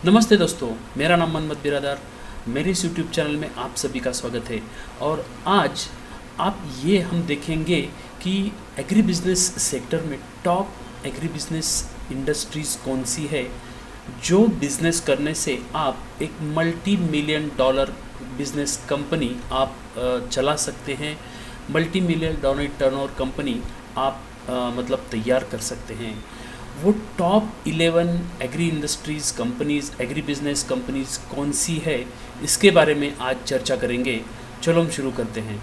नमस्ते दोस्तों, मेरा नाम मोहम्मद बिरादार। मेरे इस यूट्यूब चैनल में आप सभी का स्वागत है। और आज हम देखेंगे कि एग्री बिजनेस सेक्टर में टॉप एग्री बिजनेस इंडस्ट्रीज़ कौन सी है, जो बिज़नेस करने से आप एक multi million dollar business company आप चला सकते हैं। Multi million dollar turnover company आप मतलब तैयार कर सकते हैं। वो top 11 agri industries companies, agri business companies कौन सी है, इसके बारे में आज चर्चा करेंगे। चलो हम शुरू करते हैं।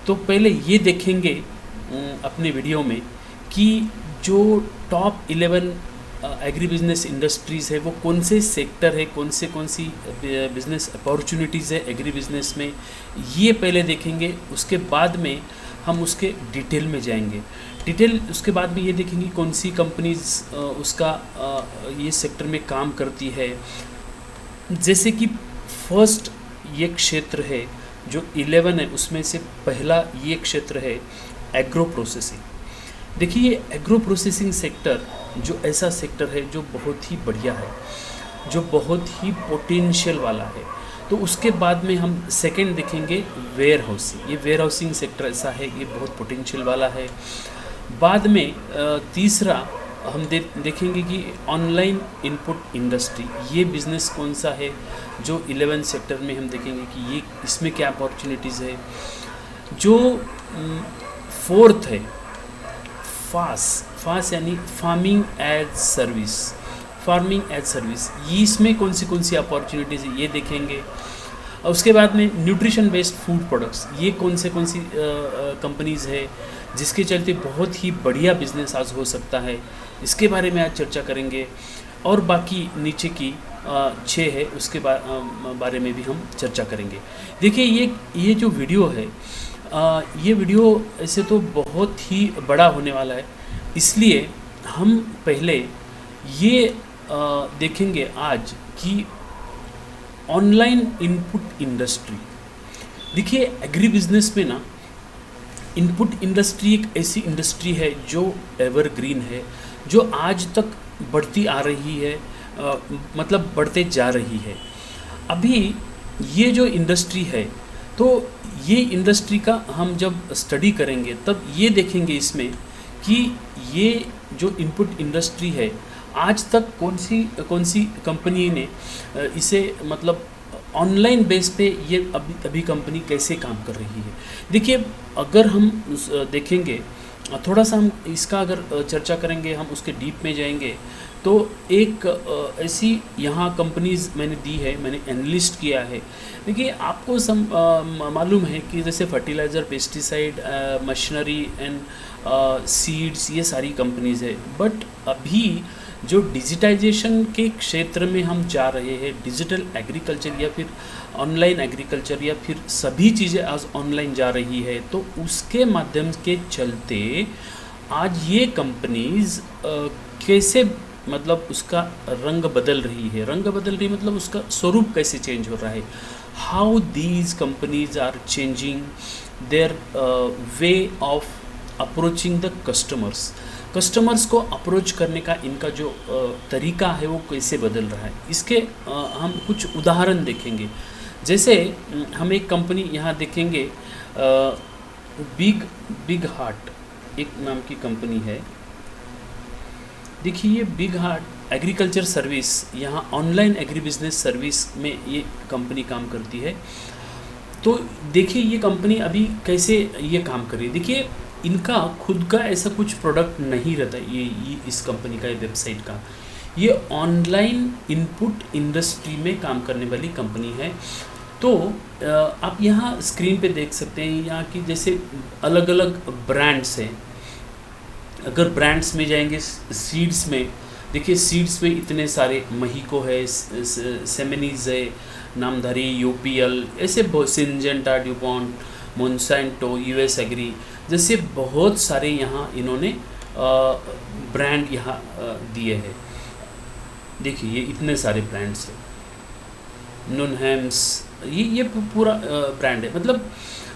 तो पहले ये देखेंगे अपने वीडियो में कि जो टॉप 11 एग्री बिजनेस इंडस्ट्रीज़ है वो कौन से सेक्टर है, कौन सी बिज़नेस अपॉर्चुनिटीज़ है एग्री बिजनेस में, ये पहले देखेंगे। उसके बाद में हम उसके डिटेल में जाएंगे। उसके बाद में ये देखेंगे कौन सी कंपनीज़ उसका ये सेक्टर में काम करती है। जैसे कि फर्स्ट ये क्षेत्र है जो 11 है, उसमें से पहला ये क्षेत्र है एग्रो प्रोसेसिंग। देखिए, ये एग्रो प्रोसेसिंग सेक्टर जो ऐसा सेक्टर है जो बहुत ही बढ़िया है, जो बहुत ही पोटेंशियल वाला है। तो उसके बाद में हम सेकंड देखेंगे वेयर हाउसिंग। ये वेयर हाउसिंग सेक्टर ऐसा है, ये बहुत पोटेंशियल वाला है। बाद में तीसरा हम देखेंगे कि ऑनलाइन इनपुट इंडस्ट्री, ये बिज़नेस कौन सा है जो 11 सेक्टर में हम देखेंगे कि ये इसमें क्या अपॉर्चुनिटीज़ है। जो फोर्थ है फास यानी फार्मिंग एज सर्विस, ये इसमें कौन सी अपॉर्चुनिटीज़ है ये देखेंगे। और उसके बाद में न्यूट्रिशन बेस्ड फूड प्रोडक्ट्स, ये कौन सी कंपनीज़ है जिसके चलते बहुत ही बढ़िया बिजनेस आज हो सकता है, इसके बारे में आज चर्चा करेंगे। और बाकी नीचे की 6 है, उसके बारे में भी हम चर्चा करेंगे। देखिए, ये जो वीडियो है, ये वीडियो ऐसे तो बहुत ही बड़ा होने वाला है, इसलिए हम पहले ये देखेंगे आज कि ऑनलाइन इनपुट इंडस्ट्री। देखिए, एग्री बिजनेस में ना इनपुट इंडस्ट्री एक ऐसी इंडस्ट्री है जो एवरग्रीन है, जो आज तक बढ़ती आ रही है, मतलब बढ़ते जा रही है। अभी ये जो इंडस्ट्री है, तो ये इंडस्ट्री का हम जब स्टडी करेंगे तब ये देखेंगे इसमें कि ये जो इनपुट इंडस्ट्री है, आज तक कौन सी कंपनी ने इसे मतलब ऑनलाइन बेस पे ये अभी कंपनी कैसे काम कर रही है। देखिए, अगर हम देखेंगे थोड़ा सा, हम इसका अगर चर्चा करेंगे, हम उसके डीप में जाएंगे, तो एक ऐसी यहाँ कंपनीज़ मैंने दी है, मैंने एनालिस्ट किया है। देखिए, आपको मालूम है कि जैसे fertiliser, pesticide, machinery and seeds, ये सारी कंपनीज़ है। बट अभी जो डिजिटाइजेशन के क्षेत्र में हम जा रहे हैं, डिजिटल एग्रीकल्चर या फिर ऑनलाइन एग्रीकल्चर, या फिर सभी चीज़ें आज ऑनलाइन जा रही है, तो उसके माध्यम के चलते आज ये कंपनीज़ कैसे मतलब उसका रंग बदल रही है, मतलब उसका स्वरूप कैसे चेंज हो रहा है। How these companies are changing their way of approaching the customers को अप्रोच करने का इनका जो तरीका है वो कैसे बदल रहा है। इसके हम कुछ उदाहरण देखेंगे। जैसे हम एक कंपनी यहाँ देखेंगे, बिग हार्ट एक नाम की कंपनी है। देखिए, ये बिग हार्ट एग्रीकल्चर सर्विस, यहाँ ऑनलाइन एग्री बिजनेस सर्विस में ये कंपनी काम करती है। तो देखिए, ये कंपनी अभी कैसे ये काम कर रही है। देखिए, इनका खुद का ऐसा कुछ प्रोडक्ट नहीं रहता ये इस कंपनी का, ये वेबसाइट का, ये ऑनलाइन इनपुट इंडस्ट्री में काम करने वाली कंपनी है। तो आप यहाँ स्क्रीन पे देख सकते हैं यहाँ की जैसे अलग अलग ब्रांड्स हैं। अगर ब्रांड्स में जाएंगे, सीड्स में देखिए, सीड्स में इतने सारे, महीको है, सेमेनीज है, नामधारी, यूपीएल, ऐसे बहुत, Syngenta, DuPont, Monsanto, US agri, जैसे बहुत सारे यहाँ इन्होंने ब्रांड यहाँ दिए हैं। देखिए, ये इतने सारे ब्रांड्स हैं, नुनहैम्स, ये पूरा ब्रांड है। मतलब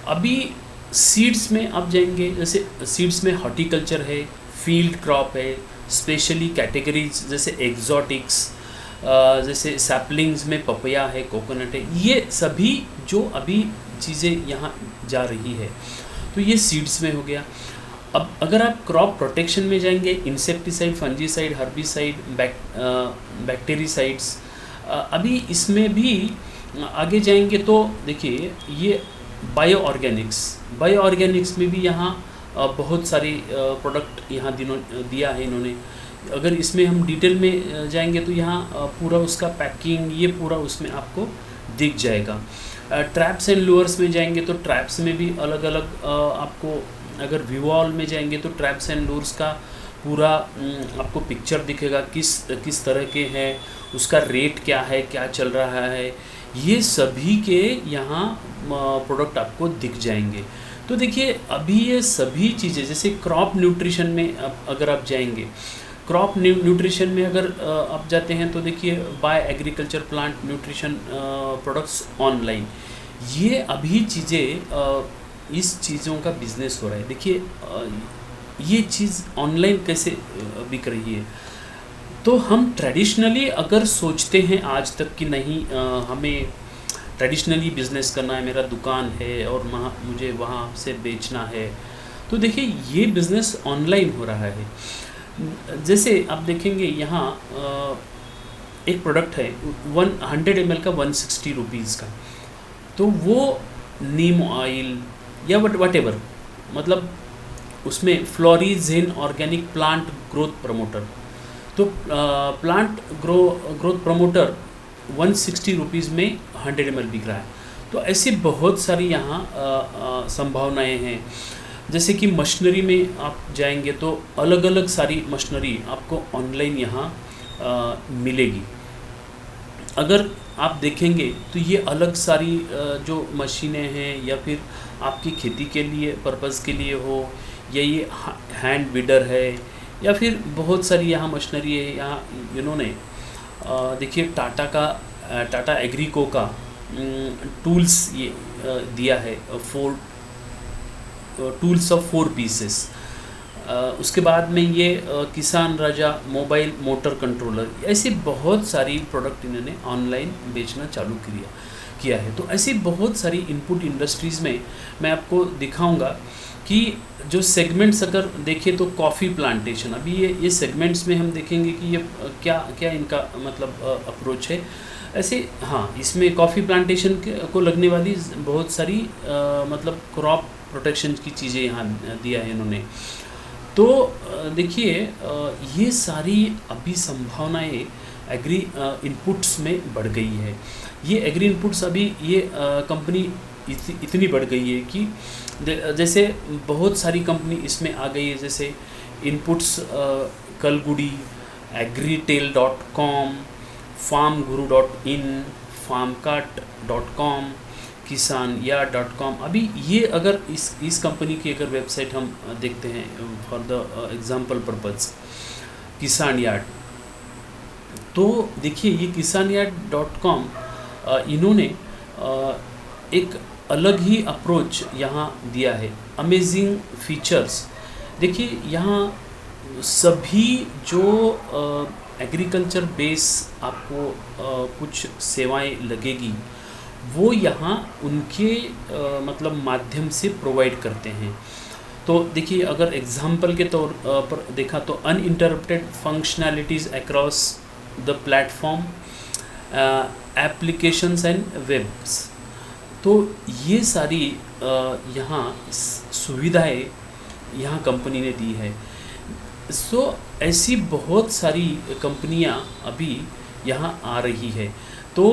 अभी सीड्स में आप जाएंगे, जैसे सीड्स में हॉर्टिकल्चर है, फील्ड क्रॉप है, स्पेशली कैटेगरीज जैसे एग्जॉटिक्स, जैसे सैपलिंग्स में पपया है, कोकोनट है, ये सभी जो अभी चीज़ें यहाँ जा रही है। तो ये सीड्स में हो गया। अब अगर आप क्रॉप प्रोटेक्शन में जाएंगे, इंसेक्टिसाइड, फंजीसाइड, हर्बिसाइड, बैक्टीरिसाइड्स, अभी इसमें भी आगे जाएंगे तो देखिए ये बायो ऑर्गेनिक्स में भी यहाँ बहुत सारी प्रोडक्ट यहाँ दिया है इन्होंने। अगर इसमें हम डिटेल में जाएंगे तो यहाँ पूरा उसका पैकिंग ये पूरा उसमें आपको दिख जाएगा। ट्रैप्स एंड लूअर्स में जाएंगे तो ट्रैप्स में भी अलग अलग आपको, अगर विवॉल में जाएंगे तो ट्रैप्स एंड लूअर्स का पूरा आपको पिक्चर दिखेगा, किस तरह के हैं, उसका रेट क्या है, क्या चल रहा है, ये सभी के यहाँ प्रोडक्ट आपको दिख जाएंगे। तो देखिए अभी ये सभी चीज़ें, जैसे क्रॉप न्यूट्रिशन में अगर आप जाएंगे, क्रॉप न्यूट्रिशन में अगर आप जाते हैं तो देखिए bye agriculture plant nutrition products online, ये अभी चीज़ें इस चीज़ों का बिजनेस हो रहा है। देखिए ये चीज़ ऑनलाइन कैसे बिक रही है। तो हम ट्रेडिशनली अगर सोचते हैं आज तक कि नहीं हमें ट्रेडिशनली बिज़नेस करना है, मेरा दुकान है और मुझे वहाँ से बेचना है, तो देखिए ये बिज़नेस ऑनलाइन हो रहा है। जैसे आप देखेंगे यहाँ एक प्रोडक्ट है 100 ml का 160 रुपीज़ का, तो वो नीम ऑयल या वटेवर, मतलब उसमें फ्लोरिजेन ऑर्गेनिक प्लांट ग्रोथ प्रमोटर, तो प्लांट ग्रोथ प्रमोटर 160 रुपीज़ में 100 ml बिक रहा है। तो ऐसी बहुत सारी यहाँ संभावनाएं हैं। जैसे कि मशीनरी में आप जाएंगे तो अलग अलग सारी मशीनरी आपको ऑनलाइन यहाँ मिलेगी। अगर आप देखेंगे तो ये अलग सारी जो मशीनें हैं, या फिर आपकी खेती के लिए पर्पज़ के लिए हो, या ये हैंड वीडर है, या फिर बहुत सारी यहाँ मशीनरी है। यहाँ इन्होंने देखिए टाटा एग्रीको का टूल्स ये दिया है, 4 टूल्स ऑफ 4 पीसेस। उसके बाद में ये किसान राजा मोबाइल मोटर कंट्रोलर, ऐसी बहुत सारी प्रोडक्ट इन्होंने ऑनलाइन बेचना चालू किया है। तो ऐसी बहुत सारी इनपुट इंडस्ट्रीज़ में मैं आपको दिखाऊंगा कि जो सेगमेंट्स अगर देखें तो कॉफ़ी प्लांटेशन, अभी ये सेगमेंट्स में हम देखेंगे कि ये क्या इनका मतलब अप्रोच है। ऐसे हाँ, इसमें कॉफ़ी प्लांटेशन को लगने वाली बहुत सारी मतलब क्रॉप प्रोटेक्शन की चीज़ें यहाँ दिया है इन्होंने। तो देखिए ये सारी अभी संभावनाएं एग्री इनपुट्स में बढ़ गई है। ये एग्री इनपुट्स अभी ये कंपनी इतनी बढ़ गई है कि जैसे बहुत सारी कंपनी इसमें आ गई है, जैसे inputs कलगुडी, agritel.com, farmguru.in, farmcart.com, kisanyaard.com। अभी ये अगर इस कंपनी की अगर वेबसाइट हम देखते हैं फॉर द एग्जांपल पर्पज़, किसान यार्ड, तो देखिए ये kisanyaard.com इन्होंने एक अलग ही अप्रोच यहाँ दिया है, अमेजिंग फीचर्स। देखिए यहाँ सभी जो एग्रीकल्चर बेस आपको कुछ सेवाएं लगेगी वो यहाँ उनके मतलब माध्यम से प्रोवाइड करते हैं। तो देखिए अगर एग्जांपल के तौर पर देखा तो uninterrupted functionalities across the platform, applications and webs, तो ये सारी यहाँ सुविधाएं यहाँ कंपनी ने दी है। सो ऐसी बहुत सारी कंपनियाँ अभी यहाँ आ रही है। तो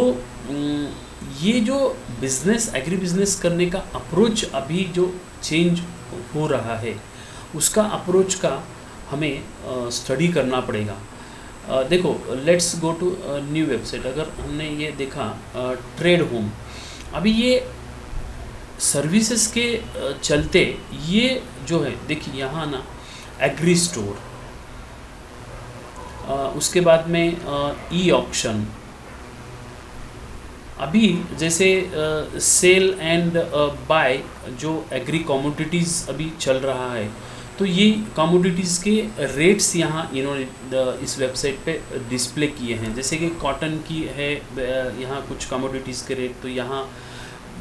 ये जो बिज़नेस एग्री बिज़नेस करने का अप्रोच अभी जो चेंज हो रहा है, उसका अप्रोच का हमें स्टडी करना पड़ेगा। देखो let's go to new website. अगर हमने ये देखा ट्रेड होम, अभी ये सर्विसेज के चलते ये जो है देखिए यहाँ ना एग्री स्टोर, उसके बाद में ई ऑक्शन, अभी जैसे सेल एंड बाय जो एग्री कमोडिटीज़ अभी चल रहा है, तो ये कमोडिटीज़ के रेट्स यहाँ इन्होंने इस वेबसाइट पे डिस्प्ले किए हैं। जैसे कि कॉटन की है, यहाँ कुछ कमोडिटीज़ के रेट, तो यहाँ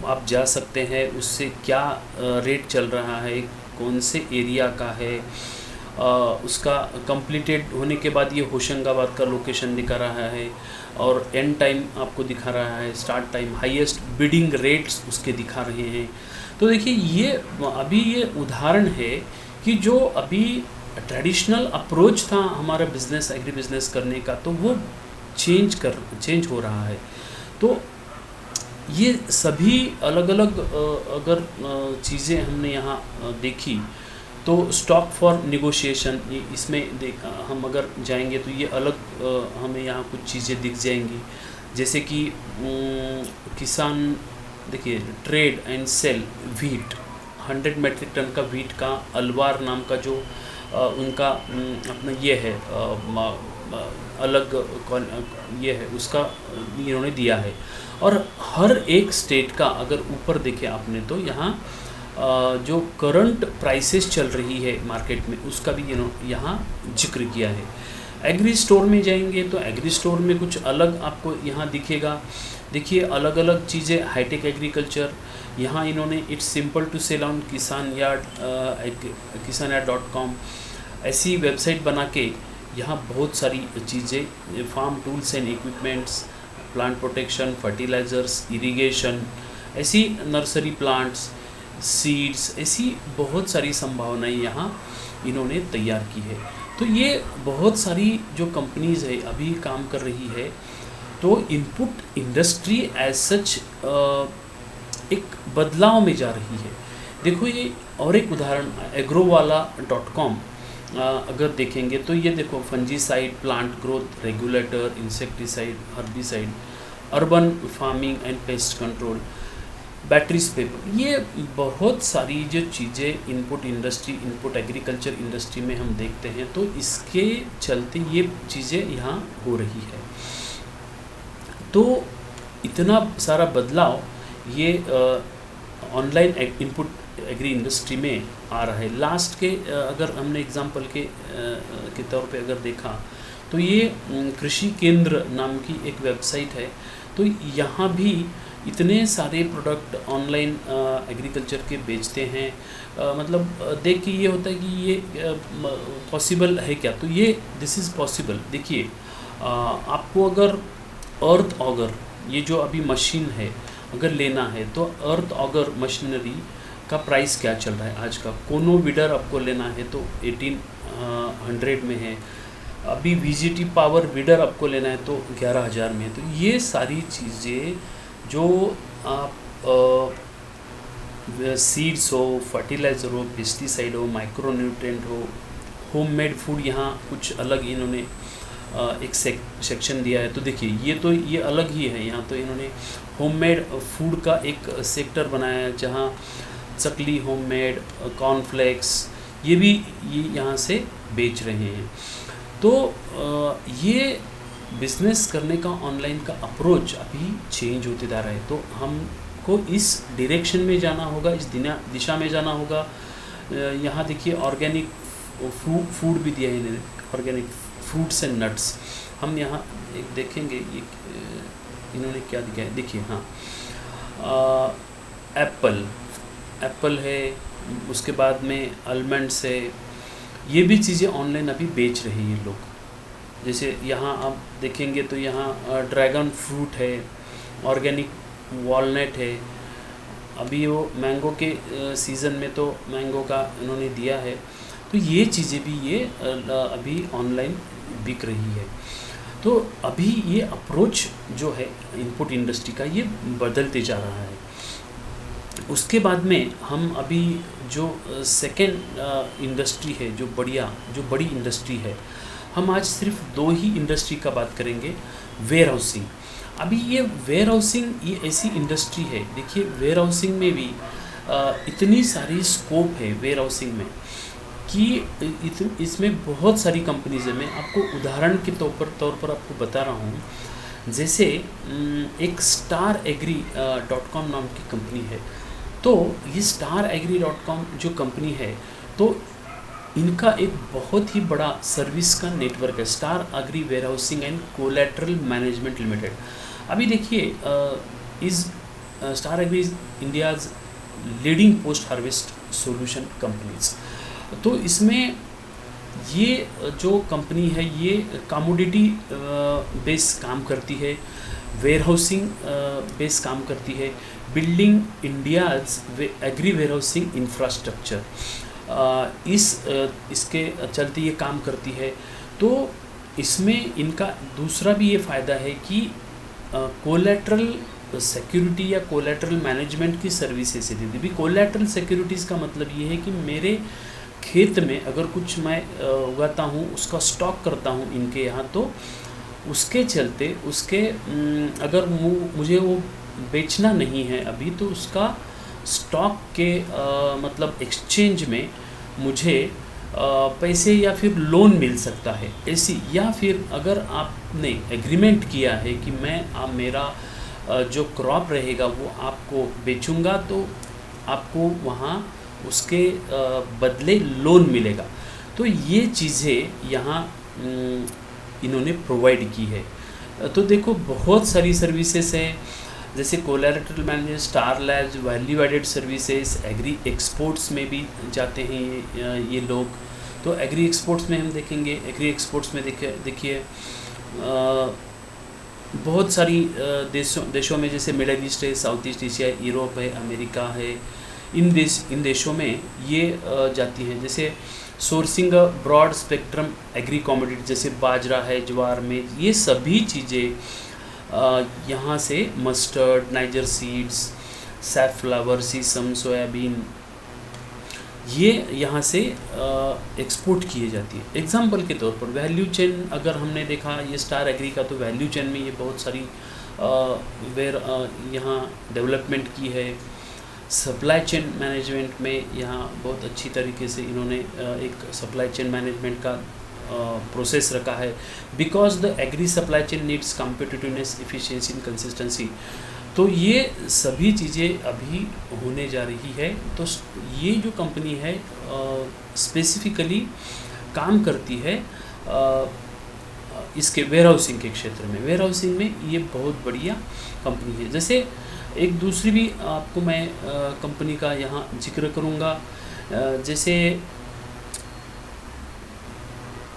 आप जा सकते हैं, उससे क्या रेट चल रहा है, कौन से एरिया का है, उसका कंप्लीटेड होने के बाद ये होशंगाबाद का लोकेशन दिखा रहा है और एंड टाइम आपको दिखा रहा है, start time, highest bidding rates उसके दिखा रहे हैं। तो देखिए ये अभी ये उदाहरण है कि जो अभी ट्रेडिशनल अप्रोच था हमारा बिज़नेस, एग्री बिज़नेस करने का, तो वो चेंज हो रहा है। तो ये सभी अलग अलग अगर चीज़ें हमने यहाँ देखी, तो स्टॉक फॉर नेगोशिएशन, ये इसमें हम अगर जाएंगे तो ये अलग हमें यहाँ कुछ चीज़ें दिख जाएंगी। जैसे कि किसान, देखिए trade and sell wheat, 100 metric ton का वीट का अलवार नाम का जो उनका अपना ये है अलग ये है, उसका इन्होंने दिया है। और हर एक स्टेट का अगर ऊपर देखे आपने तो यहाँ जो करंट प्राइसेस चल रही है मार्केट में, उसका भी यहाँ जिक्र किया है। एग्री स्टोर में जाएंगे तो एग्री स्टोर में कुछ अलग आपको यहाँ दिखेगा। देखिए अलग अलग चीज़ें, हाईटेक एग्रीकल्चर, यहाँ इन्होंने it's simple to sell on kisanYard.com ऐसी वेबसाइट बना के यहाँ बहुत सारी चीज़ें, farm tools and equipments, plant protection, fertilisers, irrigation, ऐसी नर्सरी प्लांट्स, सीड्स, ऐसी बहुत सारी संभावनाएं यहाँ इन्होंने तैयार की है। तो ये बहुत सारी जो कंपनीज़ है अभी काम कर रही है। तो इनपुट इंडस्ट्री एज सच एक बदलाव में जा रही है। देखो ये और एक उदाहरण agrowala.com अगर देखेंगे तो ये देखो fungicide, plant growth regulator, insecticide, herbicide, urban farming and pest control, batteries paper, ये बहुत सारी जो चीज़ें input industry, input agriculture industry में हम देखते हैं, तो इसके चलते ये चीज़ें यहाँ हो रही है। तो इतना सारा बदलाव ये ऑनलाइन इनपुट एग्री इंडस्ट्री में आ रहा है। लास्ट के अगर हमने एग्जांपल के तौर पे अगर देखा तो ये कृषि केंद्र नाम की एक वेबसाइट है। तो यहाँ भी इतने सारे प्रोडक्ट ऑनलाइन एग्रीकल्चर के बेचते हैं। मतलब देख के ये होता है कि ये पॉसिबल है क्या, तो ये दिस इज़ पॉसिबल। देखिए आपको अगर अर्थ ऑगर, ये जो अभी मशीन है अगर लेना है, तो अर्थ ऑगर मशीनरी का प्राइस क्या चल रहा है आज का। कोनो वीडर आपको लेना है तो 1800 में है। अभी वीजीटी पावर वीडर आपको लेना है तो 11,000 में है। तो ये सारी चीज़ें जो आप सीड्स हो, फर्टिलाइज़र हो, पेस्टिसाइड हो, माइक्रोन्यूट्रेंट हो, होममेड फूड, यहाँ कुछ अलग इन्होंने एक सेक्शन दिया है। तो देखिए ये अलग ही है। यहाँ तो इन्होंने होममेड फूड का एक सेक्टर बनाया है, जहाँ चकली होममेड, कॉर्नफ्लेक्स, ये भी यहाँ से बेच रहे हैं। तो ये बिज़नेस करने का ऑनलाइन का अप्रोच अभी चेंज होते जा रहा है। तो हमको इस डायरेक्शन में जाना होगा, इस दिशा में जाना होगा। यहाँ देखिए ऑर्गेनिक फूड भी दिया है इन्होंने, ऑर्गेनिक फ्रूट्स एंड नट्स। हम यहाँ एक देखेंगे इन्होंने क्या दिया है। देखिए हाँ, एप्पल है, उसके बाद में आलमंड्स है, ये भी चीज़ें ऑनलाइन अभी बेच रहे हैं लोग। जैसे यहाँ आप देखेंगे तो यहाँ ड्रैगन फ्रूट है, ऑर्गेनिक वॉलनट है। अभी वो मैंगो के सीज़न में तो मैंगो का इन्होंने दिया है। तो ये चीज़ें भी ये अभी ऑनलाइन बिक रही है। तो अभी ये अप्रोच जो है इनपुट इंडस्ट्री का, ये बदलते जा रहा है। उसके बाद में हम अभी जो सेकेंड इंडस्ट्री है, जो बड़ी इंडस्ट्री है, हम आज सिर्फ 2 ही इंडस्ट्री का बात करेंगे। Warehousing. अभी ये वेयर हाउसिंग ये ऐसी इंडस्ट्री है, देखिए वेयर हाउसिंग में भी इतनी सारी स्कोप है वेयर हाउसिंग में कि इसमें बहुत सारी कंपनीज है। मैं आपको उदाहरण के तौर पर आपको बता रहा हूँ। जैसे एक StarAgri.com नाम की कंपनी है। तो ये StarAgri.com जो कंपनी है, तो इनका एक बहुत ही बड़ा सर्विस का नेटवर्क है, star agri warehousing and collateral management limited. अभी देखिए is star agri is India's leading post harvest solution companies. तो इसमें ये जो कंपनी है ये कमोडिटी बेस काम करती है, वेयरहाउसिंग बेस काम करती है, building India's agri warehousing infrastructure, इसके चलते ये काम करती है। तो इसमें इनका दूसरा भी ये फ़ायदा है कि कोलैटरल सिक्योरिटी या कोलैटरल मैनेजमेंट की सर्विसेज से देती है। भी कोलैटरल सिक्योरिटीज़ का मतलब ये है कि मेरे खेत में अगर कुछ मैं उगाता हूँ, उसका स्टॉक करता हूँ इनके यहाँ, तो उसके चलते उसके अगर मुझे वो बेचना नहीं है अभी, तो उसका स्टॉक के मतलब एक्सचेंज में मुझे पैसे या फिर लोन मिल सकता है ऐसी। या फिर अगर आपने एग्रीमेंट किया है कि मैं मेरा जो क्रॉप रहेगा वो आपको बेचूंगा, तो आपको वहाँ उसके बदले लोन मिलेगा। तो ये चीज़ें यहाँ इन्होंने प्रोवाइड की है। तो देखो बहुत सारी सर्विसेज हैं, जैसे collateral management, star labs, value added services, agri exports में भी जाते हैं ये लोग। तो एग्री एक्सपोर्ट्स में हम देखेंगे, एग्री एक्सपोर्ट्स में देखिए बहुत सारी देशों में, जैसे मिडल ईस्ट है, साउथ ईस्ट एशिया, यूरोप है, अमेरिका है, इन देशों में ये जाती हैं। जैसे sourcing broad spectrum agri commodity, जैसे बाजरा है, ज्वार में, ये सभी चीज़ें यहाँ से मस्टर्ड, नाइजर सीड्स, सैफफ्लावर, सीसम, सोयाबीन, ये यहाँ से एक्सपोर्ट किए जाती है। एग्जाम्पल के तौर पर वैल्यू चेन अगर हमने देखा ये स्टार एग्री का, तो वैल्यू चेन में ये बहुत सारी यहाँ डेवलपमेंट की है। सप्लाई चेन मैनेजमेंट में यहाँ बहुत अच्छी तरीके से इन्होंने एक सप्लाई चेन मैनेजमेंट का प्रोसेस रखा है। Because the agri supply chain needs competitiveness, efficiency and consistency. तो ये सभी चीज़ें अभी होने जा रही है। तो ये जो कंपनी है स्पेसिफिकली काम करती है इसके वेयरहाउसिंग के क्षेत्र में। वेयरहाउसिंग में ये बहुत बढ़िया कंपनी है। जैसे एक दूसरी भी आपको मैं कंपनी का यहाँ जिक्र करूँगा, जैसे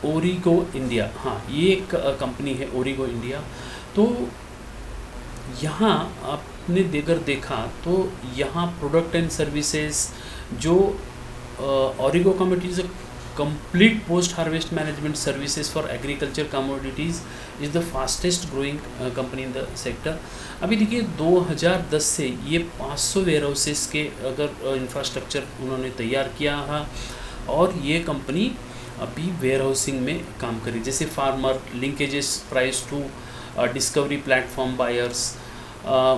ओरिगो इंडिया। हाँ, ये एक कंपनी है ओरिगो इंडिया। तो यहाँ आपने अगर देखा तो यहाँ प्रोडक्ट एंड सर्विसेज जो ओरिगो commodities complete post harvest management services for agriculture commodities is the fastest growing company in the sector। अभी देखिए 2010 से ये 500 वेयरहाउसेस के अगर इंफ्रास्ट्रक्चर उन्होंने तैयार किया है, और ये कंपनी अभी वेयरहाउसिंग में काम करी। जैसे farmer linkages, price to discovery platform buyers,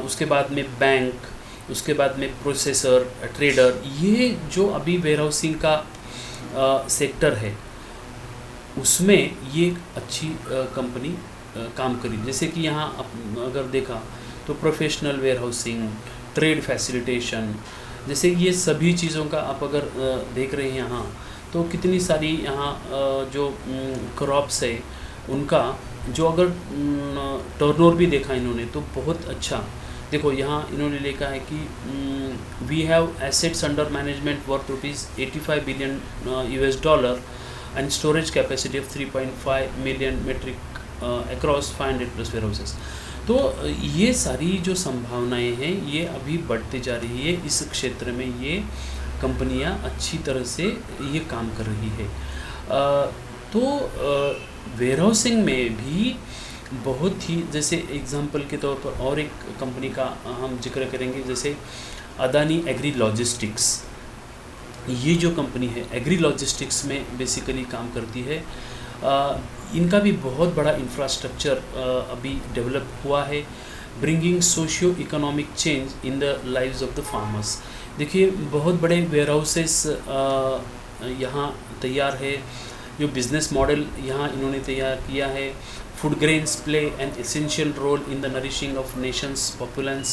उसके बाद में बैंक, उसके बाद में प्रोसेसर, ट्रेडर, ये जो अभी वेयरहाउसिंग का सेक्टर है उसमें ये अच्छी कंपनी काम करी। जैसे कि यहाँ अगर देखा तो प्रोफेशनल वेयरहाउसिंग, ट्रेड फैसिलिटेशन, जैसे ये सभी चीज़ों का आप अगर देख रहे हैं यहाँ, तो कितनी सारी यहाँ जो क्रॉप्स है उनका जो अगर टर्नओवर भी देखा इन्होंने तो बहुत अच्छा। देखो यहाँ इन्होंने लिखा है कि we have assets under management worth ₹85 billion US and storage capacity of 3.5 million metric across 500+ warehouses. तो ये सारी जो संभावनाएं हैं ये अभी बढ़ते जा रही है। इस क्षेत्र में ये कंपनियां अच्छी तरह से ये काम कर रही है। तो वेयरहाउसिंग में भी बहुत ही, जैसे एग्जांपल के तौर पर और एक कंपनी का हम जिक्र करेंगे, जैसे अदानी एग्री लॉजिस्टिक्स। ये जो कंपनी है एग्री लॉजिस्टिक्स में बेसिकली काम करती है। इनका भी बहुत बड़ा इंफ्रास्ट्रक्चर अभी डेवलप हुआ है, bringing socio economic change in the lives of the farmers. देखिए बहुत बड़े वेयरहाउसेस यहाँ तैयार है, जो बिज़नेस मॉडल यहाँ इन्होंने तैयार किया है। Food grains play an essential role in the nourishing of nations populace.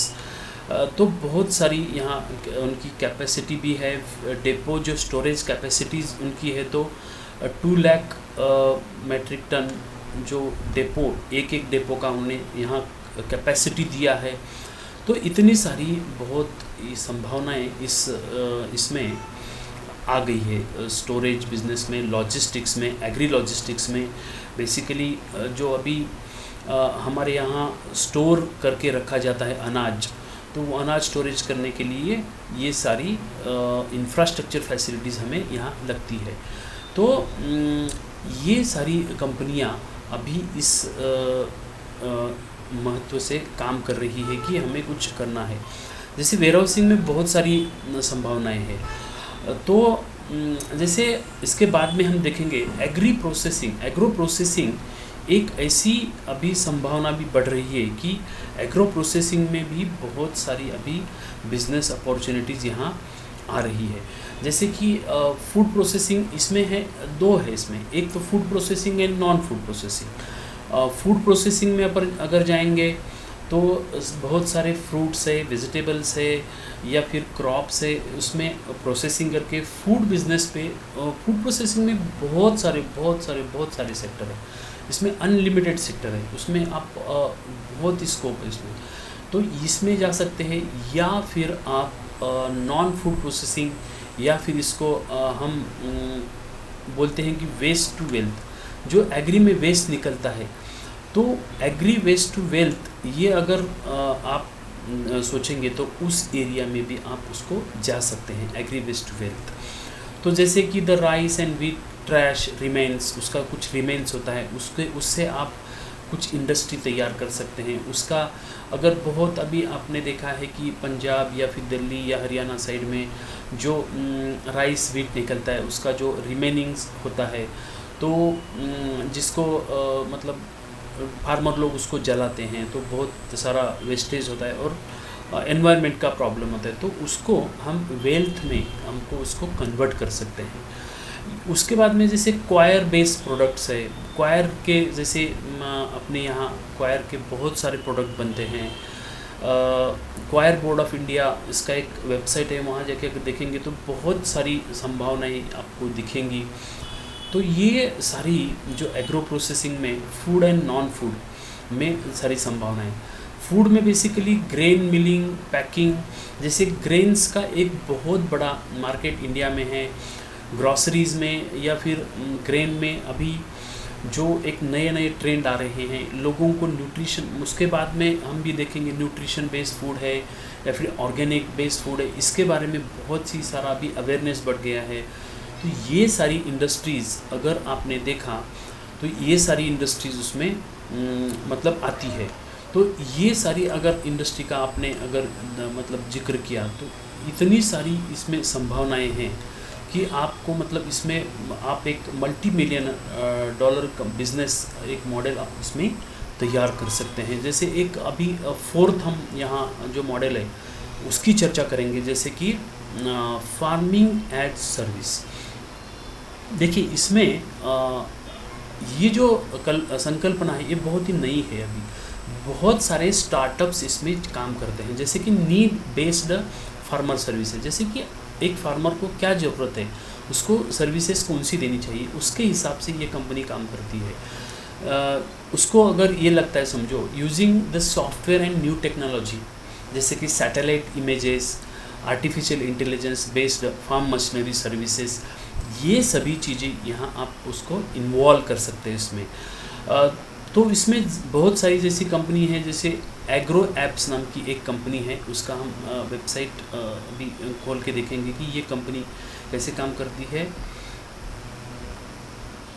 तो बहुत सारी यहाँ उनकी कैपेसिटी भी है। डेपो जो स्टोरेज कैपेसिटीज़ उनकी है तो 2 लाख मेट्रिक टन जो डेपो एक डेपो का उन्हें यहाँ कैपेसिटी दिया है। तो इतनी सारी बहुत संभावनाएं इसमें आ गई है स्टोरेज बिजनेस में, लॉजिस्टिक्स में, एग्री लॉजिस्टिक्स में। बेसिकली जो अभी हमारे यहाँ स्टोर करके रखा जाता है अनाज, तो वो अनाज स्टोरेज करने के लिए ये सारी इंफ्रास्ट्रक्चर फैसिलिटीज़ हमें यहाँ लगती है। तो ये सारी कंपनियाँ अभी इस महत्व से काम कर रही है कि हमें कुछ करना है। जैसे वेयरहाउसिंग में बहुत सारी संभावनाएं हैं। तो जैसे इसके बाद में हम देखेंगे एग्रो प्रोसेसिंग एक ऐसी अभी संभावना भी बढ़ रही है कि एग्रो प्रोसेसिंग में भी बहुत सारी अभी बिजनेस अपॉर्चुनिटीज़ यहाँ आ रही है। जैसे कि फूड प्रोसेसिंग इसमें है, दो है इसमें, एक तो food processing and non food processing. Food processing में अगर जाएंगे तो बहुत सारे फ्रूट्स है, वेजिटेबल्स है या फिर क्रॉप्स है, उसमें प्रोसेसिंग करके फूड बिजनेस पे फूड प्रोसेसिंग में बहुत सारे सेक्टर है। इसमें अनलिमिटेड सेक्टर है, उसमें आप बहुत स्कोप है इसमें, तो इसमें जा सकते हैं। या फिर आप नॉन फूड प्रोसेसिंग, या फिर इसको हम बोलते हैं कि वेस्ट टू वेल्थ, जो एग्री में वेस्ट निकलता है, तो एग्री वेस्ट टू वेल्थ ये अगर आप सोचेंगे तो उस एरिया में भी आप उसको जा सकते हैं, एग्री वेस्ट टू वेल्थ। तो जैसे कि the rice and wheat trash remains, उसका कुछ रिमेन्स होता है, उससे आप कुछ इंडस्ट्री तैयार कर सकते हैं। उसका अगर बहुत अभी आपने देखा है कि पंजाब या फिर दिल्ली या हरियाणा साइड में जो राइस व्हीट निकलता है, उसका जो रिमेनिंग्स होता है, तो जिसको मतलब फार्मर लोग उसको जलाते हैं, तो बहुत सारा वेस्टेज होता है और एनवायरनमेंट का प्रॉब्लम होता है, तो उसको हम वेल्थ में हमको उसको कन्वर्ट कर सकते हैं। उसके बाद में जैसे क्वायर बेस्ड प्रोडक्ट्स है, क्वायर के जैसे अपने यहाँ क्वायर के बहुत सारे प्रोडक्ट बनते हैं। क्वायर बोर्ड ऑफ इंडिया इसका एक वेबसाइट है, वहाँ जाके अगर देखेंगे तो बहुत सारी संभावनाएं आपको दिखेंगी। तो ये सारी जो एग्रो प्रोसेसिंग में फूड एंड नॉन फूड में सारी संभावनाएं। फूड में बेसिकली ग्रेन मिलिंग, पैकिंग, जैसे ग्रेन्स का एक बहुत बड़ा मार्केट इंडिया में है। ग्रॉसरीज़ में या फिर ग्रेन में अभी जो एक नए ट्रेंड आ रहे हैं, लोगों को न्यूट्रिशन, उसके बाद में हम भी देखेंगे न्यूट्रिशन बेस्ड फूड है या फिर ऑर्गेनिक बेस्ड फूड है, इसके बारे में बहुत सी सारा अभी अवेयरनेस बढ़ गया है। तो ये सारी इंडस्ट्रीज़ अगर आपने देखा तो ये सारी इंडस्ट्रीज़ उसमें मतलब आती है। तो ये सारी अगर इंडस्ट्री का आपने अगर मतलब जिक्र किया तो इतनी सारी इसमें संभावनाएं हैं कि आपको मतलब इसमें आप एक $multi-million का बिज़नेस एक मॉडल आप इसमें तैयार कर सकते हैं। जैसे एक अभी फोर्थ हम यहाँ जो मॉडल है उसकी चर्चा करेंगे, जैसे कि फार्मिंग एज सर्विस। देखिए इसमें ये जो संकल्पना है ये बहुत ही नई है। अभी बहुत सारे स्टार्टअप्स इसमें काम करते हैं, जैसे कि नीड बेस्ड फार्मर सर्विसेज। जैसे कि एक फार्मर को क्या ज़रूरत है, उसको सर्विसेज कौन सी देनी चाहिए, उसके हिसाब से ये कंपनी काम करती है। उसको अगर ये लगता है, समझो using the software and new technology, जैसे कि satellite images, artificial intelligence based farm machinery services, ये सभी चीज़ें यहाँ आप उसको इन्वॉल्व कर सकते हैं इसमें। तो इसमें बहुत सारी जैसी कंपनी है, जैसे एग्रो एप्स नाम की एक कंपनी है, उसका हम वेबसाइट भी खोल के देखेंगे कि ये कंपनी कैसे काम करती है।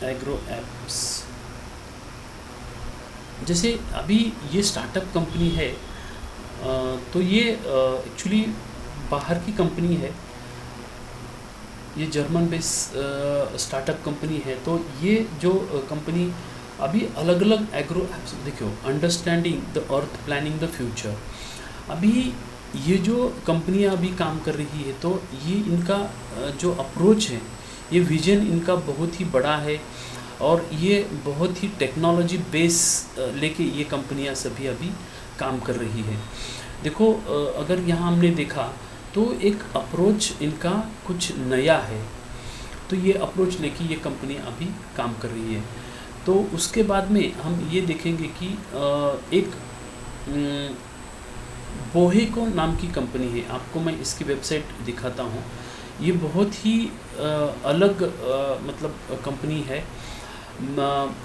एग्रो एप्स, जैसे अभी ये स्टार्टअप कंपनी है, तो ये एक्चुअली बाहर की कंपनी है, ये जर्मन बेस्ड स्टार्टअप कंपनी है। तो ये जो कंपनी अभी अलग अलग एग्रो एप्स, देखो understanding the earth planning the future, अभी ये जो कंपनियां अभी काम कर रही है, तो ये इनका जो अप्रोच है, ये विजन इनका बहुत ही बड़ा है और ये बहुत ही टेक्नोलॉजी बेस लेके ये कंपनियां सभी अभी काम कर रही है। देखो अगर यहाँ हमने देखा तो एक अप्रोच इनका कुछ नया है, तो ये अप्रोच लेके ये कंपनी अभी काम कर रही है। तो उसके बाद में हम ये देखेंगे कि एक बोहेको नाम की कंपनी है, आपको मैं इसकी वेबसाइट दिखाता हूँ। ये बहुत ही अलग मतलब कंपनी है,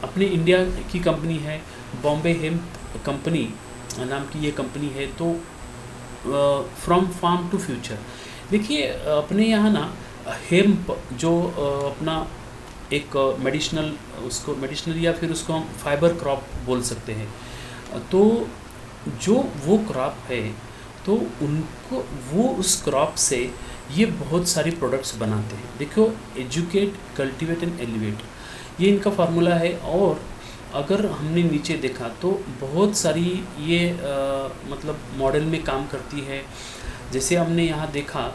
अपने इंडिया की कंपनी है, बॉम्बे हेम्प कंपनी नाम की ये कंपनी है। तो फ्रॉम फार्म टू फ्यूचर, देखिए अपने यहाँ ना हेम्प जो अपना एक मेडिसिनल, उसको मेडिसिनल या फिर उसको हम फाइबर क्रॉप बोल सकते हैं। तो जो वो क्रॉप है तो उनको वो उस क्रॉप से ये बहुत सारी प्रोडक्ट्स बनाते हैं। देखो एजुकेट, कल्टीवेट एंड एलिवेट, ये इनका फार्मूला है। और अगर हमने नीचे देखा तो बहुत सारी ये मतलब मॉडल में काम करती है। जैसे हमने यहाँ देखा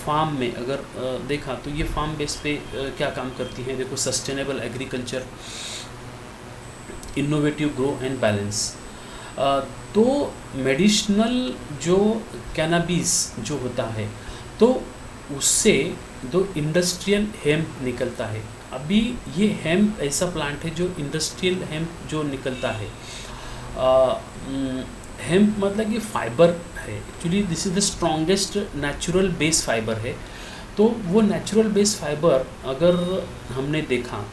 फार्म में अगर देखा तो ये फार्म बेस पे क्या काम करती है। देखो sustainable agriculture, innovative grow and balance. तो मेडिसिनल जो कैनाबिस जो होता है तो उससे दो इंडस्ट्रियल हेम्प निकलता है। अभी ये हेम्प ऐसा प्लांट है जो इंडस्ट्रियल हेम्प जो निकलता है। हेम्प मतलब ये फाइबर है, actually this is the strongest natural base fibre है। तो वो नेचुरल बेस फाइबर अगर हमने देखा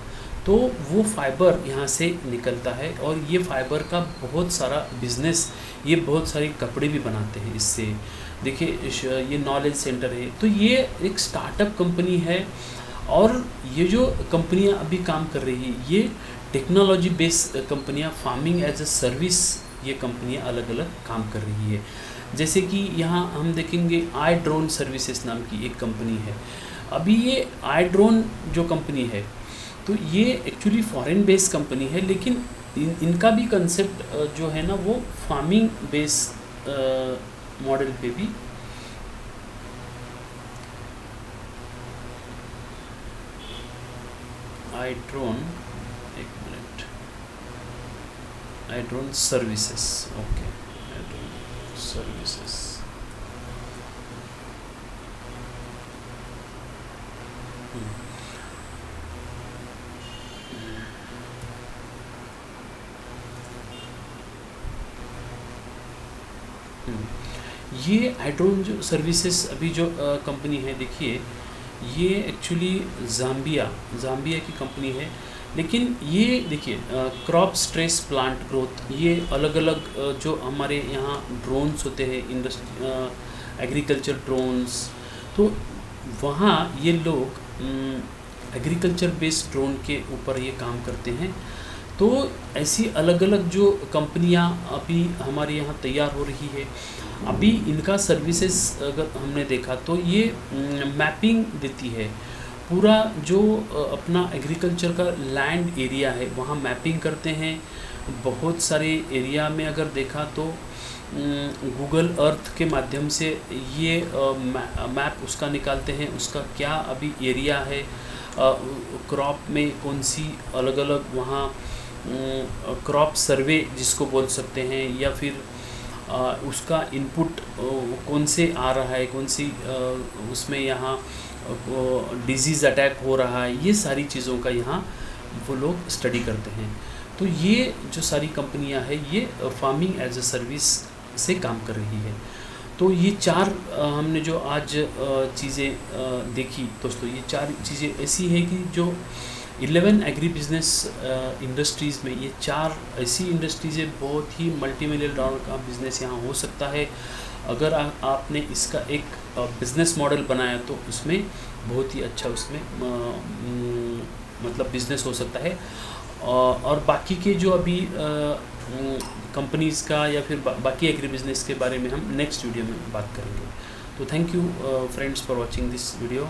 तो वो फाइबर यहाँ से निकलता है और ये फाइबर का बहुत सारा बिजनेस, ये बहुत सारे कपड़े भी बनाते हैं इससे। देखिए ये नॉलेज सेंटर है, तो ये एक स्टार्टअप कंपनी है। और ये जो कंपनियाँ अभी काम कर रही है ये टेक्नोलॉजी बेस्ड कंपनियाँ, फार्मिंग एज अ सर्विस ये कंपनियाँ अलग अलग काम कर रही है। जैसे कि यहाँ हम देखेंगे आई ड्रोन सर्विसेज नाम की एक कंपनी है। अभी ये आई ड्रोन जो कंपनी है तो ये एक्चुअली फॉरेन बेस्ड कंपनी है, लेकिन इनका भी कंसेप्ट जो है ना वो फार्मिंग बेस्ड मॉडल पे भी आई ड्रोन, एक मिनट, आई ड्रोन सर्विसेज, ओके, आई ड्रोन सर्विसेज। ये हाइड्रोन जो सर्विसेज अभी जो कंपनी है, देखिए ये एक्चुअली ज़ाम्बिया की कंपनी है। लेकिन ये देखिए क्रॉप स्ट्रेस प्लांट ग्रोथ, ये अलग अलग जो हमारे यहाँ ड्रोन्स होते हैं इंडस्ट्री एग्रीकल्चर ड्रोन्स, तो वहाँ ये लोग एग्रीकल्चर बेस्ड ड्रोन के ऊपर ये काम करते हैं। तो ऐसी अलग अलग जो कंपनियां अभी हमारे यहाँ तैयार हो रही है। अभी इनका सर्विसेज अगर हमने देखा तो ये मैपिंग देती है, पूरा जो अपना एग्रीकल्चर का लैंड एरिया है वहाँ मैपिंग करते हैं। बहुत सारे एरिया में अगर देखा तो गूगल अर्थ के माध्यम से ये मैप उसका निकालते हैं, उसका क्या अभी एरिया है, क्रॉप में कौन सी अलग अलग वहाँ क्रॉप सर्वे जिसको बोल सकते हैं, या फिर उसका इनपुट कौन से आ रहा है, कौन सी उसमें यहाँ डिजीज़ अटैक हो रहा है, ये सारी चीज़ों का यहाँ वो लोग स्टडी करते हैं। तो ये जो सारी कंपनियां हैं ये फार्मिंग एज अ सर्विस से काम कर रही है। तो ये चार हमने जो आज चीज़ें देखी दोस्तों, ये चार चीज़ें ऐसी है कि जो 11 एग्री बिजनेस इंडस्ट्रीज़ में ये चार ऐसी इंडस्ट्रीज़ है, बहुत ही मल्टी-मिलियन डॉलर का बिज़नेस यहाँ हो सकता है। अगर आपने इसका एक बिज़नेस मॉडल बनाया तो उसमें बहुत ही अच्छा उसमें मतलब बिज़नेस हो सकता है। और बाकी के जो अभी कंपनीज़ का या फिर बाकी एग्री बिजनेस के बारे में हम नेक्स्ट वीडियो में बात करेंगे। तो thank you friends for watching this video.